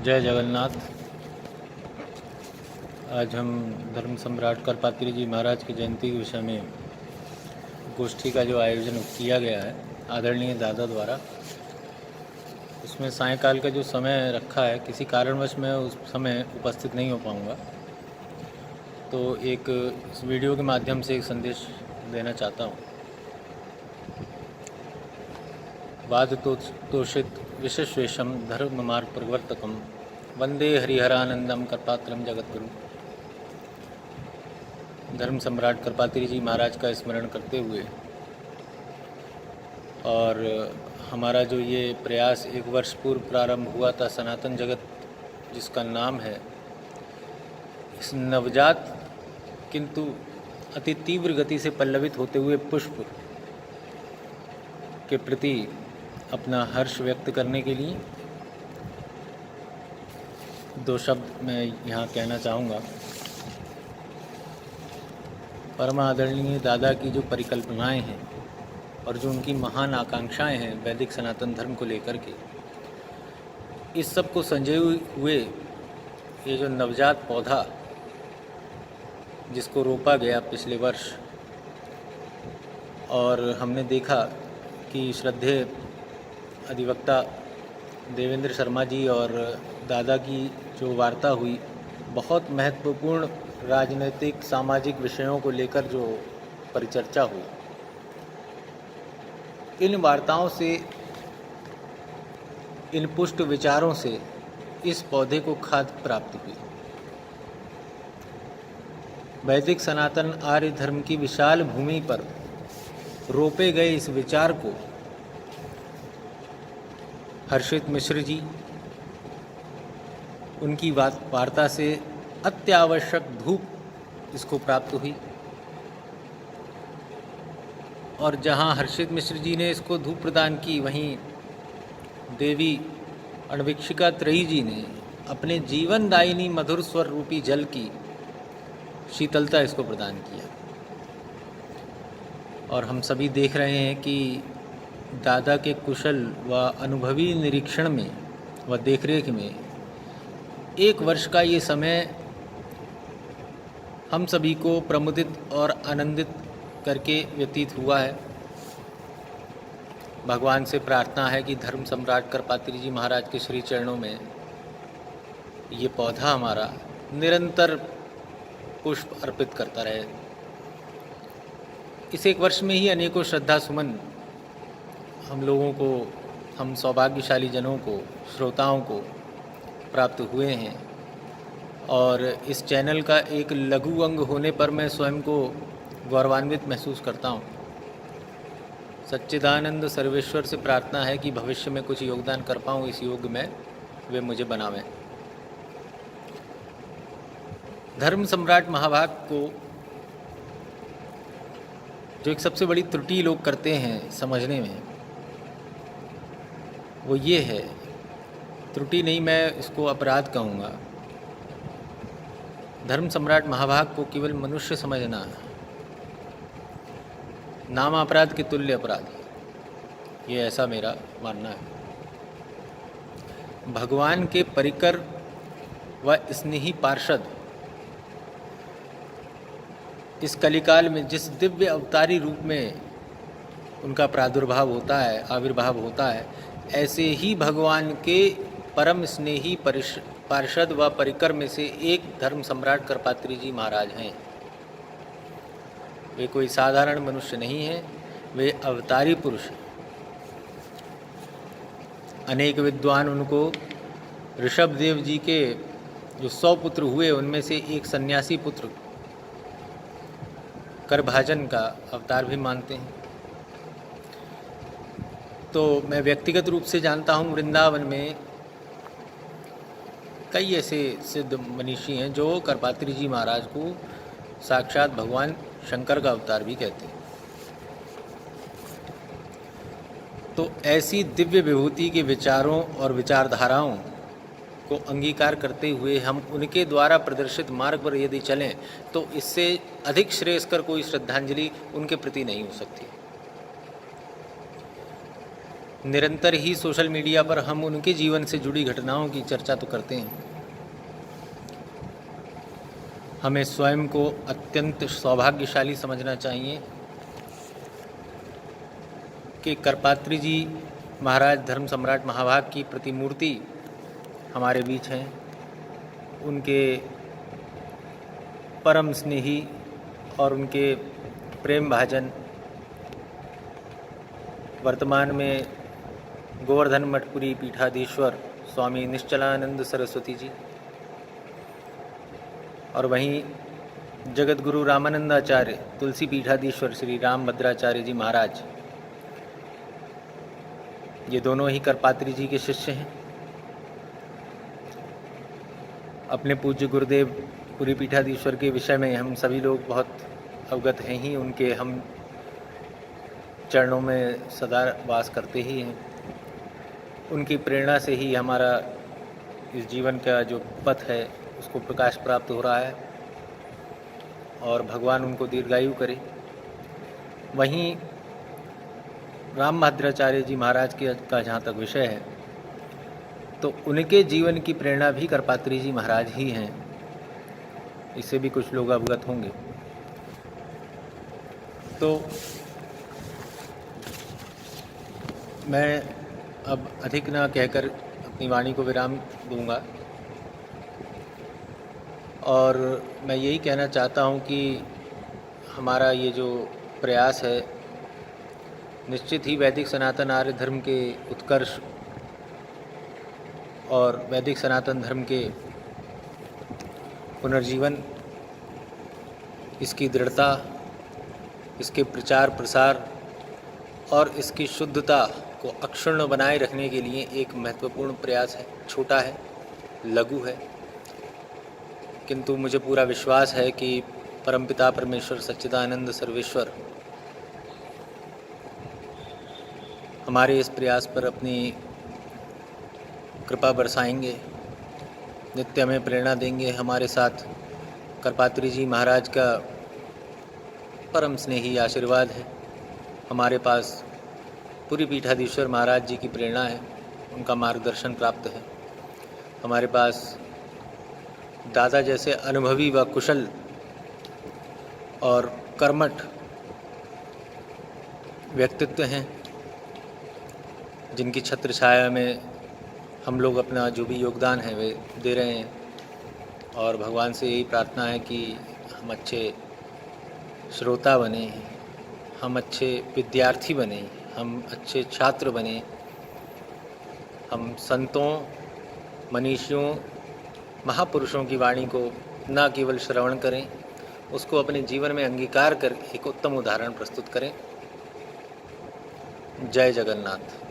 जय जगन्नाथ। आज हम धर्म सम्राट करपात्री जी महाराज की जयंती के विषय में गोष्ठी का जो आयोजन किया गया है आदरणीय दादा द्वारा, उसमें सायंकाल का जो समय रखा है, किसी कारणवश मैं उस समय उपस्थित नहीं हो पाऊँगा, तो एक इस वीडियो के माध्यम से एक संदेश देना चाहता हूँ। वाद तोषित विशेषवेशम धर्म मार्ग प्रवर्तकम वंदे हरिहरानंदम करपात्रम जगतगुरु। धर्म सम्राट करपात्री जी महाराज का स्मरण करते हुए और हमारा जो ये प्रयास 1 वर्ष पूर्व प्रारंभ हुआ था, सनातन जगत जिसका नाम है, इस नवजात किंतु अति तीव्र गति से पल्लवित होते हुए पुष्प के प्रति अपना हर्ष व्यक्त करने के लिए 2 शब्द मैं यहाँ कहना चाहूँगा। परम आदरणीय दादा की जो परिकल्पनाएं हैं और जो उनकी महान आकांक्षाएं हैं वैदिक सनातन धर्म को लेकर के, इस सब को संजोए हुए ये जो नवजात पौधा जिसको रोपा गया पिछले वर्ष, और हमने देखा कि श्रद्धेय अधिवक्ता देवेंद्र शर्मा जी और दादा की जो वार्ता हुई, बहुत महत्वपूर्ण राजनीतिक सामाजिक विषयों को लेकर जो परिचर्चा हुई, इन वार्ताओं से, इन पुष्ट विचारों से इस पौधे को खाद प्राप्त हुई। वैदिक सनातन आर्य धर्म की विशाल भूमि पर रोपे गए इस विचार को हर्षित मिश्र जी, उनकी वार्ता से अत्यावश्यक धूप इसको प्राप्त हुई, और जहां हर्षित मिश्र जी ने इसको धूप प्रदान की, वहीं देवी अणविक्षिका त्रयी जी ने अपने जीवनदायिनी मधुर स्वर रूपी जल की शीतलता इसको प्रदान किया। और हम सभी देख रहे हैं कि दादा के कुशल व अनुभवी निरीक्षण में व देखरेख में 1 वर्ष का ये समय हम सभी को प्रमुदित और आनंदित करके व्यतीत हुआ है। भगवान से प्रार्थना है कि धर्म सम्राट करपात्री जी महाराज के श्री चरणों में ये पौधा हमारा निरंतर पुष्प अर्पित करता रहे। इस 1 वर्ष में ही अनेकों श्रद्धा सुमन हम लोगों को, हम सौभाग्यशाली जनों को, श्रोताओं को प्राप्त हुए हैं, और इस चैनल का एक लघु अंग होने पर मैं स्वयं को गौरवान्वित महसूस करता हूँ। सच्चिदानंद सर्वेश्वर से प्रार्थना है कि भविष्य में कुछ योगदान कर पाऊँ इस योग में, वे मुझे बनावें। धर्म सम्राट महाभाग को जो एक सबसे बड़ी त्रुटि लोग करते हैं समझने में, वो ये है, त्रुटि नहीं, मैं इसको अपराध कहूँगा। धर्म सम्राट महाभाग को केवल मनुष्य समझना नाम अपराध के तुल्य अपराध, ये ऐसा मेरा मानना है। भगवान के परिकर व स्नेही पार्षद इस कलिकाल में जिस दिव्य अवतारी रूप में उनका प्रादुर्भाव होता है, आविर्भाव होता है, ऐसे ही भगवान के परम स्नेही पार्षद व परिकर में से एक धर्म सम्राट करपात्री जी महाराज हैं। वे कोई साधारण मनुष्य नहीं हैं, वे अवतारी पुरुष हैं। अनेक विद्वान उनको ऋषभदेव जी के जो 100 पुत्र हुए, उनमें से एक सन्यासी पुत्र करभाजन का अवतार भी मानते हैं। तो मैं व्यक्तिगत रूप से जानता हूँ, वृंदावन में कई ऐसे सिद्ध मनीषी हैं जो करपात्री जी महाराज को साक्षात भगवान शंकर का अवतार भी कहते हैं। तो ऐसी दिव्य विभूति के विचारों और विचारधाराओं को अंगीकार करते हुए हम उनके द्वारा प्रदर्शित मार्ग पर यदि चलें, तो इससे अधिक श्रेयस्कर कोई श्रद्धांजलि उनके प्रति नहीं हो सकती। निरंतर ही सोशल मीडिया पर हम उनके जीवन से जुड़ी घटनाओं की चर्चा तो करते हैं। हमें स्वयं को अत्यंत सौभाग्यशाली समझना चाहिए कि करपात्री जी महाराज धर्म सम्राट महाभाग की प्रतिमूर्ति हमारे बीच हैं। उनके परम स्नेही और उनके प्रेम भाजन वर्तमान में गोवर्धन मठपुरी पीठाधीश्वर स्वामी निश्चलानंद सरस्वती जी और वहीं जगत गुरु रामानंदाचार्य तुलसी पीठाधीश्वर श्री रामभद्राचार्य जी महाराज, ये दोनों ही करपात्री जी के शिष्य हैं। अपने पूज्य गुरुदेव पुरी पीठाधीश्वर के विषय में हम सभी लोग बहुत अवगत हैं ही, उनके हम चरणों में सदा वास करते ही हैं। उनकी प्रेरणा से ही हमारा इस जीवन का जो पथ है उसको प्रकाश प्राप्त हो रहा है और भगवान उनको दीर्घायु करे। वहीं रामभद्राचार्य जी महाराज का जहाँ तक विषय है तो उनके जीवन की प्रेरणा भी करपात्री जी महाराज ही हैं, इससे भी कुछ लोग अवगत होंगे। तो मैं अब अधिक ना कहकर अपनी वाणी को विराम दूंगा और मैं यही कहना चाहता हूं कि हमारा ये जो प्रयास है निश्चित ही वैदिक सनातन आर्य धर्म के उत्कर्ष और वैदिक सनातन धर्म के पुनर्जीवन, इसकी दृढ़ता, इसके प्रचार प्रसार और इसकी शुद्धता को अक्षुण्ण बनाए रखने के लिए एक महत्वपूर्ण प्रयास है। छोटा है, लघु है, किंतु मुझे पूरा विश्वास है कि परमपिता परमेश्वर सच्चिदानंद सर्वेश्वर हमारे इस प्रयास पर अपनी कृपा बरसाएंगे, नित्य हमें प्रेरणा देंगे। हमारे साथ करपात्री जी महाराज का परम स्नेही आशीर्वाद है। हमारे पास पुरी पीठाधीश्वर महाराज जी की प्रेरणा है, उनका मार्गदर्शन प्राप्त है। हमारे पास दादा जैसे अनुभवी व कुशल और कर्मठ व्यक्तित्व हैं, जिनकी छत्र छाया में हम लोग अपना जो भी योगदान है वे दे रहे हैं। और भगवान से यही प्रार्थना है कि हम अच्छे श्रोता बने, हम अच्छे विद्यार्थी बने, हम अच्छे छात्र बने, हम संतों, मनीषियों, महापुरुषों की वाणी को न केवल श्रवण करें, उसको अपने जीवन में अंगीकार कर एक उत्तम उदाहरण प्रस्तुत करें। जय जगन्नाथ।